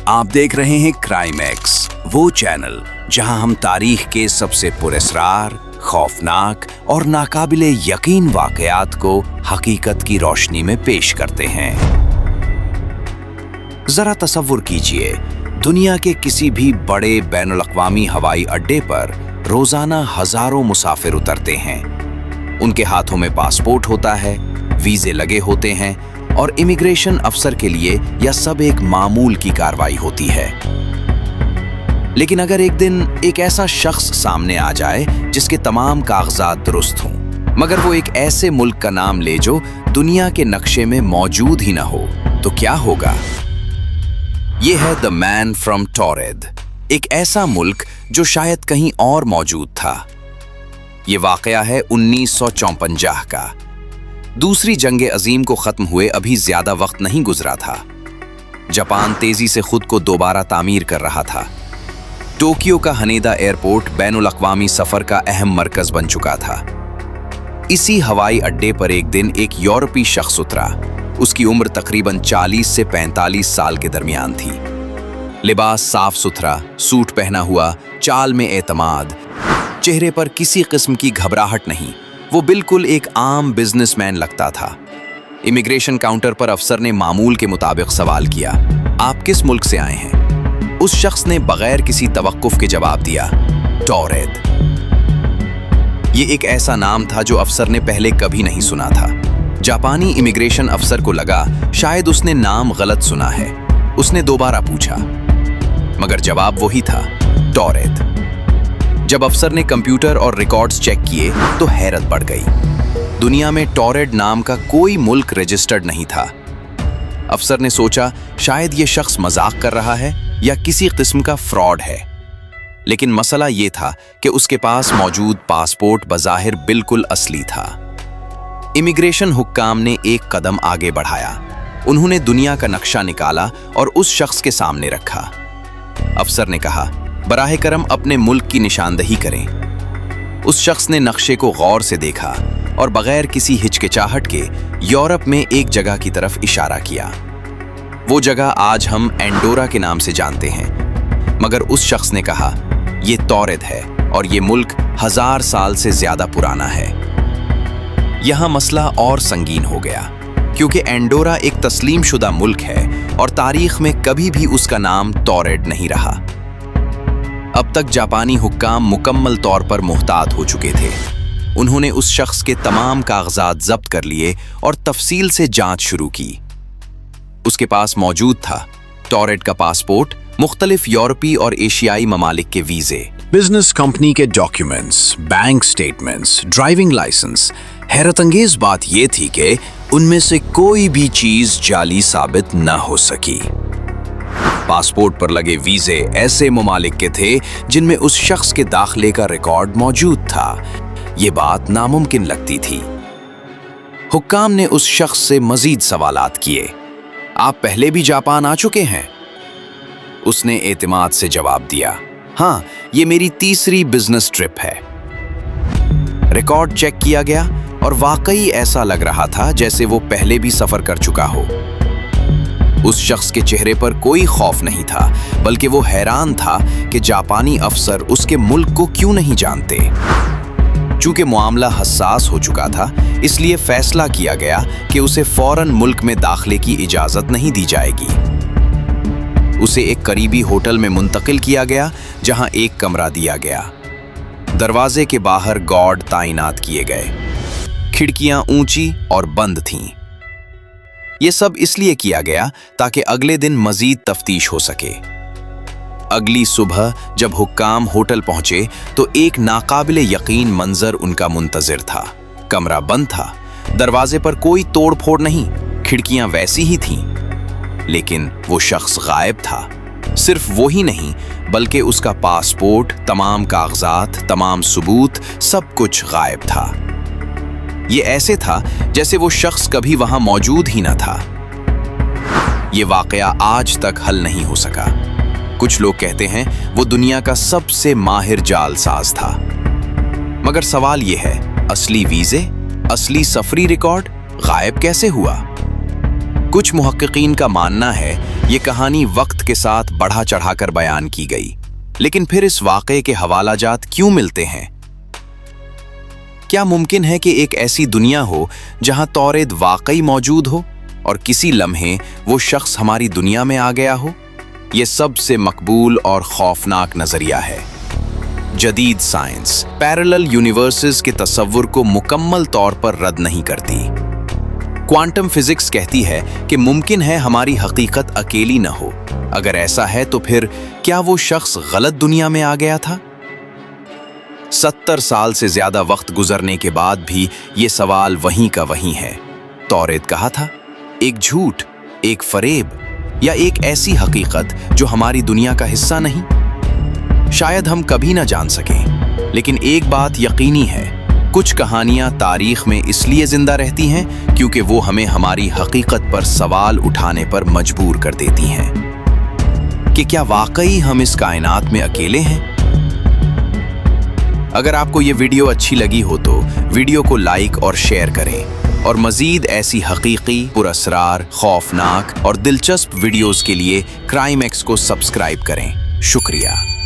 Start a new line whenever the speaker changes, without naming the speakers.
आप देख रहे हैं क्राइम एक्स, वो चैनल जहां हम तारीख के सबसे पुरअसरार, खौफनाक और नाकाबिले यकीन वाकयात को हकीकत की रोशनी में पेश करते हैं। जरा तसव्वुर कीजिए, दुनिया के किसी भी बड़े बैनुल-अक़वामी हवाई अड्डे पर रोजाना हजारों मुसाफिर उतरते हैं। उनके हाथों में पासपोर्ट होता है, वीजे लगे होते हैं और इमिग्रेशन अफसर के लिए यह सब एक मामूल की कार्रवाई होती है। लेकिन अगर एक दिन एक ऐसा शख्स सामने आ जाए जिसके तमाम कागजात दुरुस्त हों, मगर वो एक ऐसे मुल्क का नाम ले जो दुनिया के नक्शे में मौजूद ही ना हो, तो क्या होगा? ये है द मैन फ्रॉम टॉरेद, एक ऐसा मुल्क जो शायद कहीं और मौजूद था। ये वाकया है 1954 का। दूसरी जंग अजीम को खत्म हुए अभी ज्यादा वक्त नहीं गुजरा था। जापान तेजी से खुद को दोबारा तामीर कर रहा था। टोक्यो का हनेदा एयरपोर्ट बैनुल-अक़वामी सफर का अहम मरकज बन चुका था। इसी हवाई अड्डे पर एक दिन एक यूरोपीय शख्स उतरा। उसकी उम्र तकरीबन 40 से 45 साल के दरमियान थी। लिबास साफ सुथरा, सूट पहना हुआ, चाल में एतमाद, चेहरे पर किसी किस्म की घबराहट नहीं। वो बिल्कुल एक आम बिजनेसमैन लगता था। इमिग्रेशन काउंटर पर अफसर ने मामूल के मुताबिक सवाल किया, आप किस मुल्क से आए हैं? उस शख्स ने बगैर किसी तवक्कुफ के जवाब दिया, टॉरेद। ये एक ऐसा नाम था जो अफसर ने पहले कभी नहीं सुना था। जापानी इमिग्रेशन अफसर को लगा शायद उसने नाम गलत सुना है। उसने दोबारा पूछा, मगर जवाब वही था, टॉरेद। जब अफसर ने कंप्यूटर और रिकॉर्ड्स चेक किए तो हैरत बढ़ गई। दुनिया में टॉरेड नाम का कोई मुल्क रजिस्टर्ड नहीं था। अफसर ने सोचा शायद ये शख्स मजाक कर रहा है या किसी किस्म का फ्रॉड है। लेकिन मसला ये था कि उसके पास मौजूद पासपोर्ट बज़ाहिर बिल्कुल असली था। इमिग्रेशन हुक्काम ने एक कदम आगे बढ़ाया। उन्होंने दुनिया का नक्शा निकाला और उस शख्स के सामने रखा। अफसर ने कहा, बराहे करम अपने मुल्क की निशानदही करें। उस शख्स ने नक्शे को गौर से देखा और बगैर किसी हिचकिचाहट के यूरोप में एक जगह की तरफ इशारा किया। वो जगह आज हम एंडोरा के नाम से जानते हैं, मगर उस शख्स ने कहा, ये टॉरेद है और ये मुल्क 1000 साल से ज्यादा पुराना है। यहां मसला और संगीन हो गया, क्योंकि एंडोरा एक तस्लीम शुदा मुल्क है और तारीख में कभी भी उसका नाम टॉरेड नहीं रहा। अब तक जापानी हुक्काम मुकम्मल तौर पर मुहतात हो चुके थे। उन्होंने उस शख्स के तमाम कागजात जब्त कर लिए और तफसील से जांच शुरू की। उसके पास मौजूद था टॉरेड का पासपोर्ट, मुख्तलिफ यूरोपीय और एशियाई ममालिक के वीजे,
बिजनेस कंपनी के documents, bank statements, driving licence. हैरतअंगेज बात यह थी कि उनमें से कोई भी चीज जाली साबित न हो सकी। पासपोर्ट पर लगे वीजे ऐसे ममालिक के थे जिनमें उस शख्स के दाखिले का रिकॉर्ड मौजूद था। ये बात नामुमकिन लगती थी। हुक्काम ने उस शख्स से मजीद सवालात किए, आप पहले भी जापान आ चुके हैं? उसने एतमाद से जवाब दिया, हाँ, ये मेरी तीसरी बिजनेस ट्रिप है। रिकॉर्ड चेक किया गया और वाकई ऐसा लग रहा था जैसे वो पहले भी सफर कर चुका हो। उस शख्स के चेहरे पर कोई खौफ नहीं था, बल्कि वो हैरान था कि जापानी अफसर उसके मुल्क को क्यों नहीं जानते। चूंकि मामला हसास हो चुका था, इसलिए फैसला किया गया कि उसे फौरन मुल्क में दाखिले की इजाजत नहीं दी जाएगी। उसे एक करीबी होटल में मुंतकिल किया गया, जहां एक कमरा दिया गया। दरवाजे के बाहर गार्ड तैनात किए गए। खिड़कियां ऊंची और बंद थीं। ये सब इसलिए किया गया ताकि अगले दिन मजीद तफ्तीश हो सके। अगली सुबह जब हुक्काम होटल पहुंचे तो एक नाकाबिले यकीन मंजर उनका मुंतजिर था। कमरा बंद था, दरवाजे पर कोई तोड़ फोड़ नहीं, खिड़कियां वैसी ही थीं, लेकिन वो शख्स गायब था। सिर्फ वो ही नहीं, बल्कि उसका पासपोर्ट, तमाम कागजात, तमाम सबूत, सब कुछ गायब था। ये ऐसे था जैसे वो शख्स कभी वहां मौजूद ही न था। ये वाकया आज तक हल नहीं हो सका। कुछ लोग कहते हैं वो दुनिया का सबसे माहिर जालसाज था। मगर सवाल ये है, असली वीजे, असली सफरी रिकॉर्ड गायब कैसे हुआ?
कुछ मुहक्किकीन का मानना है ये कहानी वक्त के साथ बढ़ा चढ़ाकर बयान की गई, लेकिन फिर इस वाक़े के हवालाजात क्यों मिलते हैं? क्या मुमकिन है कि एक ऐसी दुनिया हो जहां तौरेद वाकई मौजूद हो और किसी लम्हे वो शख्स हमारी दुनिया में आ गया हो? ये सबसे मकबूल और खौफनाक नजरिया है। जदीद साइंस पैरेलल यूनिवर्सेस के तस्वुर को मुकम्मल तौर पर रद्द नहीं करती। क्वांटम फिजिक्स कहती है कि मुमकिन है हमारी हकीकत अकेली न हो। अगर ऐसा है तो फिर क्या वो शख्स गलत दुनिया में आ गया था? 70 साल से ज्यादा वक्त गुजरने के बाद भी ये सवाल वहीं का वहीं है। तौरेद कहा था, एक झूठ, एक फरेब या एक ऐसी हकीकत जो हमारी दुनिया का हिस्सा नहीं? शायद हम कभी ना जान सकें, लेकिन एक बात यकीनी है, कुछ कहानियां तारीख में इसलिए जिंदा रहती हैं क्योंकि वो हमें हमारी हकीकत पर सवाल उठाने पर मजबूर कर देती हैं कि क्या वाकई हम इस कायनात में अकेले हैं? अगर आपको ये वीडियो अच्छी लगी हो तो वीडियो को लाइक और शेयर करें और मजीद ऐसी हकीकी, पुरअसरार, खौफनाक और दिलचस्प वीडियोस के लिए क्राइम एक्स को सब्सक्राइब करें। शुक्रिया।